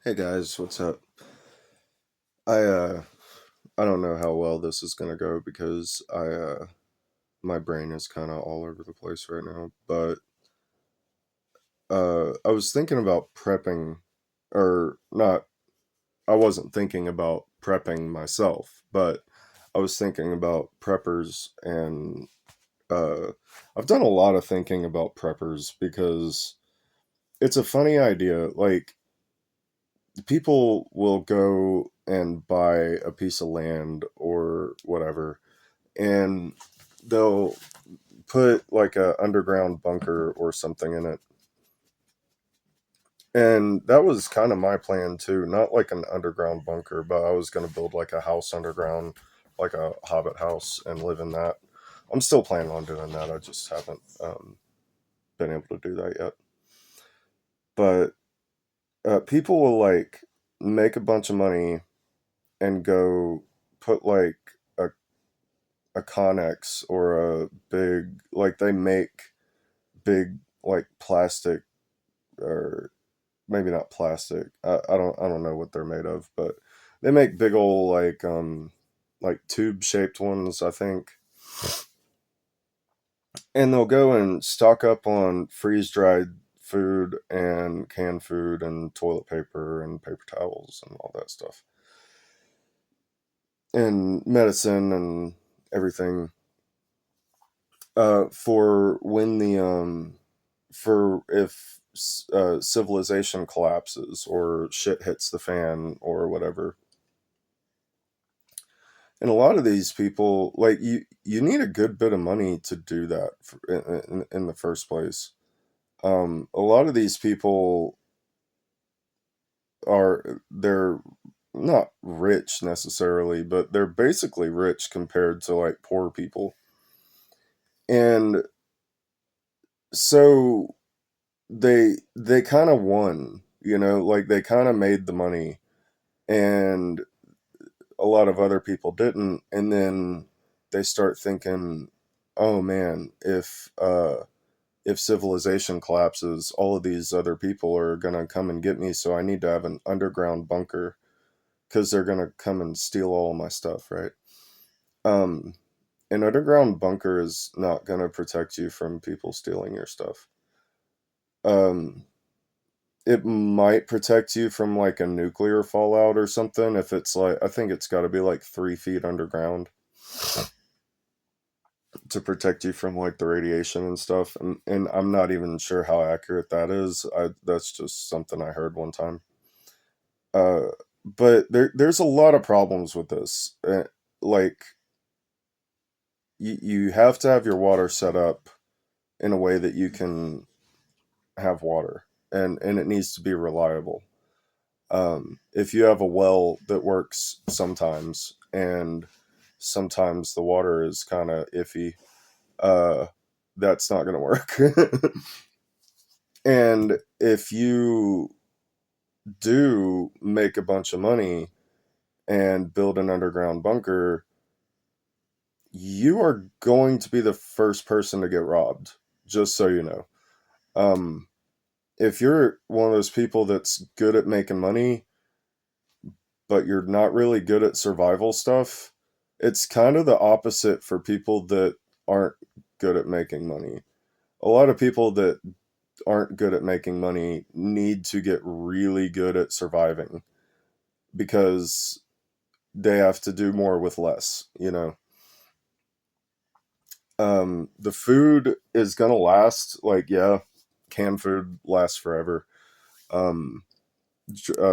Hey guys, what's up? I uh I don't know how well this is gonna go because my brain is kinda all over the place right now. But I was thinking about prepping, or not. I wasn't thinking about prepping myself, but I was thinking about preppers. And uh I've done a lot of thinking about preppers because it's a funny idea. Like, people will go and buy a piece of land or whatever, and they'll put like a underground bunker or something in it. And that was kind of my plan too, not like an underground bunker, but I was going to build like a house underground, like a hobbit house, and live in that. I'm still planning on doing that. I just haven't been able to do that yet. But people will like make a bunch of money and go put like a a Connex or a big, like, they make big, like, plastic, or maybe not plastic. I don't know what they're made of, but they make big old, like tube shaped ones, I think. And they'll go and stock up on freeze dried food and canned food and toilet paper and paper towels and all that stuff, and medicine and everything, for when the for if civilization collapses or shit hits the fan or whatever. And a lot of these people, like, you need a good bit of money to do that in the first place. A lot of these people they're not rich necessarily, but they're basically rich compared to like poor people. And so they kind of won, like they kind of made the money, and a lot of other people didn't. And then they start thinking, oh man, if civilization collapses, all of these other people are going to come and get me, so I need to have an underground bunker because they're going to come and steal all of my stuff, right? um an underground bunker is not going to protect you from people stealing your stuff. um it might protect you from like a nuclear fallout or something, if it's like, I think it's got to be like 3 feet underground to protect you from like the radiation and stuff. And I'm not even sure how accurate that is. That's just something I heard one time. uh but there's a lot of problems with this. Like, you have to have your water set up in a way that you can have water, and it needs to be reliable. If you have a well that works sometimes, and sometimes the water is kind of iffy, uh, that's not going to work. And if you do make a bunch of money and build an underground bunker, you are going to be the first person to get robbed, just so you know. Um, if you're one of those people that's good at making money, but you're not really good at survival stuff, it's kind of the opposite for people that aren't good at making money. A lot of people that aren't good at making money need to get really good at surviving because they have to do more with less. The food is gonna last. Like, yeah, canned food lasts forever. Um,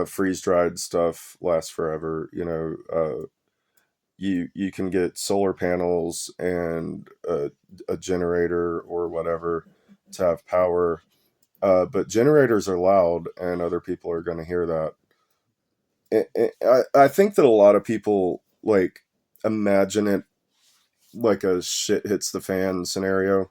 Freeze dried stuff lasts forever. You can get solar panels and a generator or whatever to have power. But generators are loud, and other people are going to hear that. I think that a lot of people like imagine it like a shit hits the fan scenario.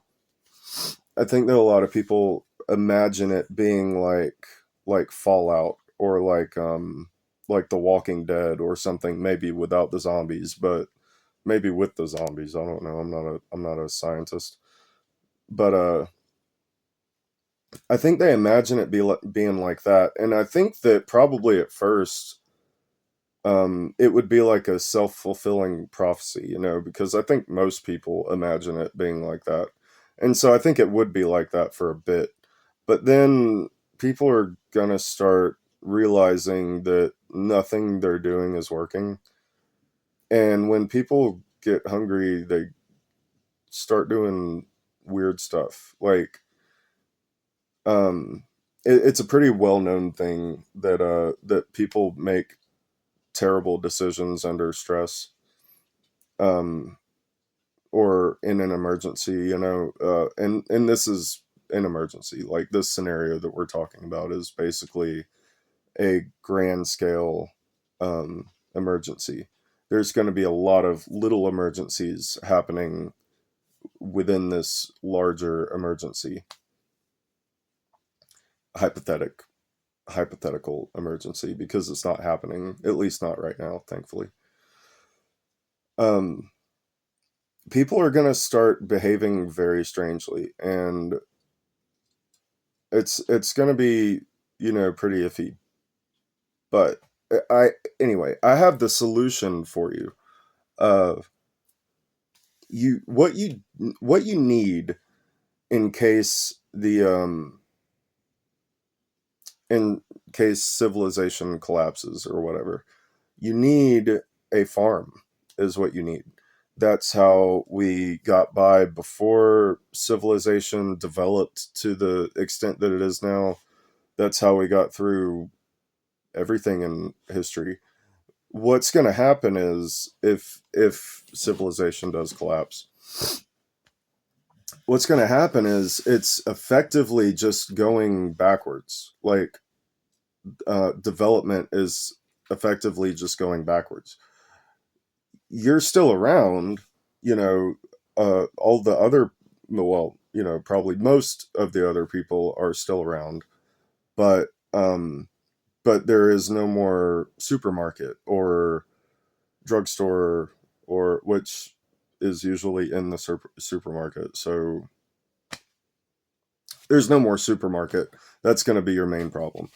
I think that a lot of people imagine it being like Fallout, or like The Walking Dead or something, maybe without the zombies, but maybe with the zombies. I don't know. I'm not a scientist. But I think they imagine it being like that, and I think that probably at first, it would be like a self-fulfilling prophecy, because I think most people imagine it being like that, and so I think it would be like that for a bit, but then people are gonna start realizing that nothing they're doing is working, and when people get hungry, they start doing weird stuff. Like, um, it's a pretty well-known thing that people make terrible decisions under stress, um, or in an emergency. And this is an emergency. Like, this scenario that we're talking about is basically a grand scale emergency. There's going to be a lot of little emergencies happening within this larger emergency, hypothetic hypothetical emergency, because it's not happening, at least not right now, thankfully. um People are going to start behaving very strangely, and it's going to be, pretty iffy. But I anyway, I have the solution for you. uh you what you need in case the in case civilization collapses or whatever. You need a farm, is what you need. That's how we got by before civilization developed to the extent that it is now. That's how we got through everything in history. What's going to happen is, if civilization does collapse, what's going to happen is it's effectively just going backwards. Like, development is effectively just going backwards. You're still around, you know, all the other, well, probably most of the other people are still around, but there is no more supermarket or drugstore, or which is usually in the supermarket. So there's no more supermarket. That's going to be your main problem,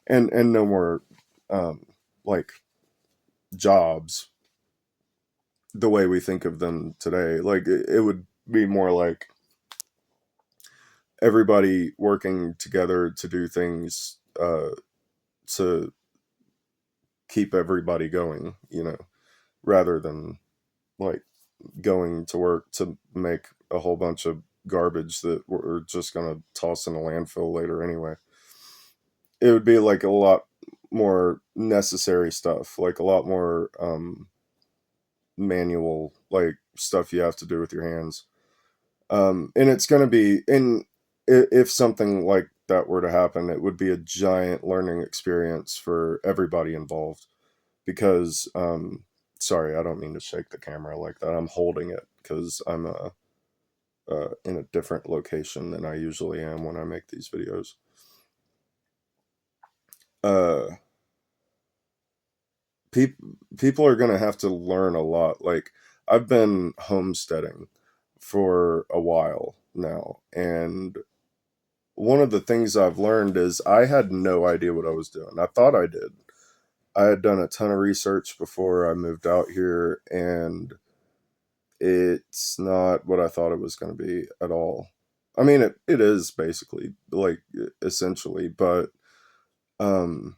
and no more, um, like, jobs the way we think of them today. Like, it would be more like everybody working together to do things, to keep everybody going, rather than, like, going to work to make a whole bunch of garbage that we're just going to toss in a landfill later anyway. It would be like a lot more necessary stuff, like a lot more, manual, like, stuff you have to do with your hands. And it's going to be in if something like that were to happen, it would be a giant learning experience for everybody involved. Because, sorry, I don't mean to shake the camera like that. I'm holding it because I'm, in a different location than I usually am when I make these videos. Uh, People are going to have to learn a lot. Like, I've been homesteading for a while now, and one of the things I've learned is I had no idea what I was doing. I thought I did. I had done a ton of research before I moved out here, and it's not what I thought it was going to be at all. I mean, it is basically, like, essentially, but, um,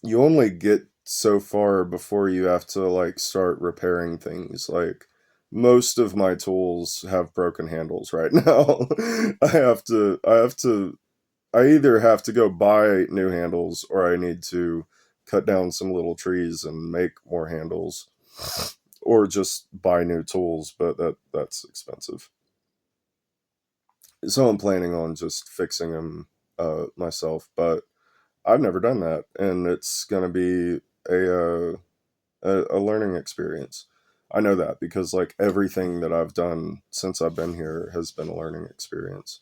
you only get so far before you have to, like, start repairing things. Like, most of my tools have broken handles right now. I either have to go buy new handles, or I need to cut down some little trees and make more handles, or just buy new tools, but that's expensive. So I'm planning on just fixing them, myself, but I've never done that, and it's going to be a learning experience. I know that because, like, everything that I've done since I've been here has been a learning experience.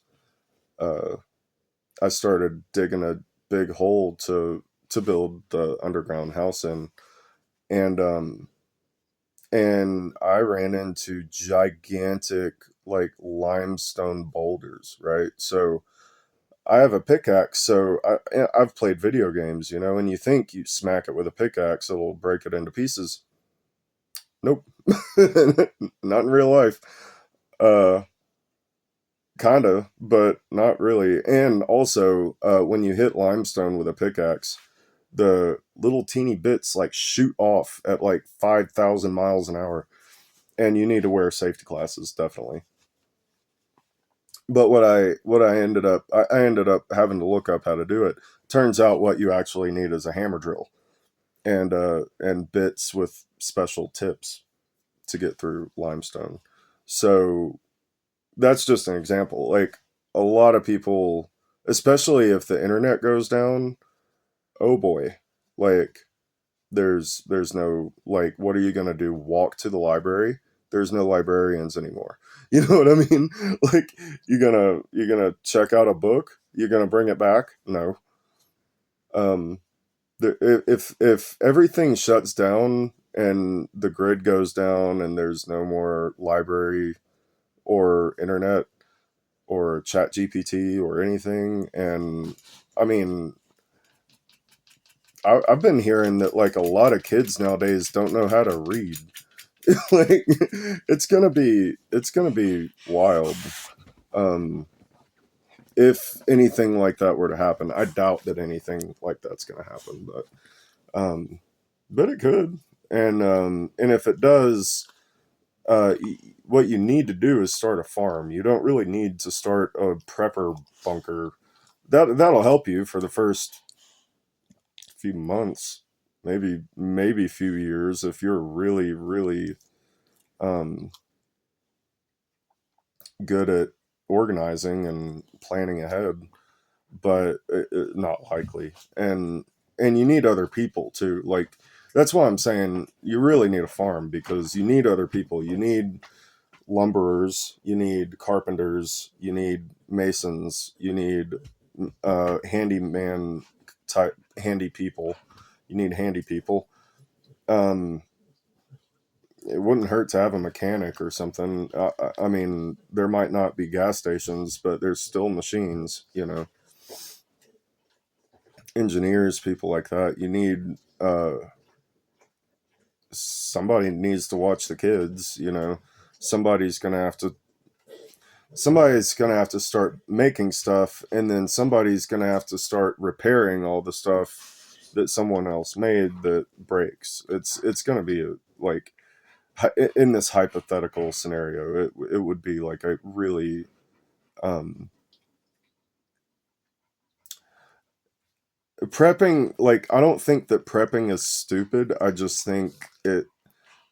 Uh, I started digging a big hole to build the underground house in, and I ran into gigantic, like, limestone boulders, right? So I have a pickaxe, so I've played video games, and you think you smack it with a pickaxe, it'll break it into pieces. Nope. Not in real life. Uh, Kinda, but not really. And also, when you hit limestone with a pickaxe, the little teeny bits like shoot off at like 5,000 miles an hour, and you need to wear safety glasses, definitely. But what I ended up having to look up how to do it. Turns out what you actually need is a hammer drill and bits with special tips to get through limestone. So that's just an example. Like a lot of people, especially if the internet goes down, oh boy, like there's no, like, what are you gonna do? Walk to the library? There's no librarians anymore. You know what I mean? Like you're gonna check out a book? You're gonna bring it back? No. Um, if everything shuts down and the grid goes down and there's no more library or internet or chat GPT or anything, and I mean, I've been hearing that like a lot of kids nowadays don't know how to read. Like it's gonna be wild. um if anything like that were to happen. I doubt that anything like that's gonna happen, um but it could. And if it does, what you need to do is start a farm. You don't really need to start a prepper bunker. That'll help you for the first few months, maybe a few years if you're really really um good at organizing and planning ahead. But not likely. And you need other people too. Like that's why I'm saying you really need a farm, because you need other people. You need lumberers, you need carpenters, you need masons, you need handyman type handy people. You need handy people. Um, it wouldn't hurt to have a mechanic or something. I mean, there might not be gas stations, but there's still machines. Engineers, people like that. You need somebody needs to watch the kids. Somebody's gonna have to somebody's gonna have to start making stuff, and then somebody's gonna have to start repairing all the stuff that someone else made that breaks. It's gonna be like in this hypothetical scenario, it would be like a really um prepping. Like, I don't think that prepping is stupid. I just think it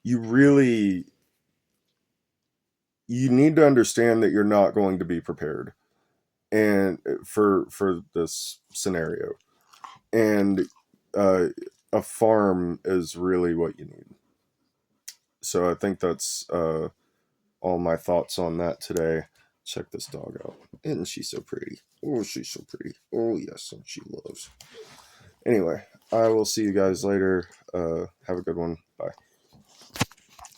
you really you need to understand that you're not going to be prepared, and for this scenario, and uh, a farm is really what you need. So I think that's all my thoughts on that today. Check this dog out. Isn't she so pretty? Oh, she's so pretty. Oh, yes, and she loves. Anyway, I will see you guys later. Have a good one. Bye.